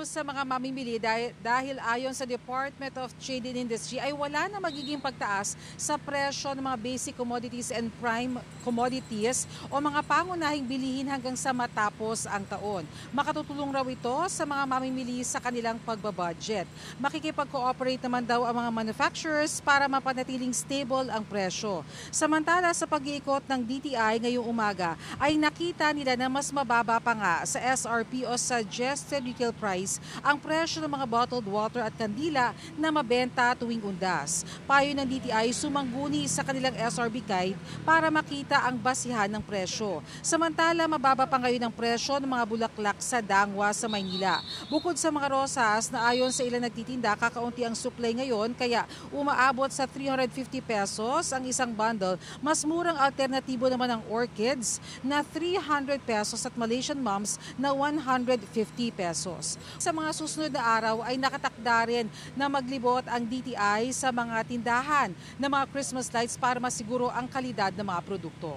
sa mga mamimili dahil ayon sa Department of Trade and Industry ay wala na magiging pagtaas sa presyo ng mga basic commodities and prime commodities o mga pangunahing bilihin hanggang sa matapos ang taon. Makatutulong raw ito sa mga mamimili sa kanilang pagbabudget. Makikipag-cooperate naman daw ang mga manufacturers para mapanatiling stable ang presyo. Samantala sa pag-iikot ng DTI ngayong umaga ay nakita nila na mas mababa pa nga sa SRP o suggested retail price ang presyo ng mga bottled water at kandila na mabenta tuwing undas. Payo ng DTI sumangguni sa kanilang SRP guide para makita ang basihan ng presyo. Samantala mababa pa ngayon ang presyo ng mga bulaklak sa Dangwa sa Maynila. Bukod sa mga rosas na ayon sa ilang nagtitinda kakaunti ang supply ngayon kaya umaabot sa 350 pesos ang isang bundle. Mas murang alternatibo naman ang orchids na 300 pesos at Malaysian mums na 150 pesos. Sa mga susunod na araw ay nakatakda rin na maglibot ang DTI sa mga tindahan ng mga Christmas lights para masiguro ang kalidad ng mga produkto.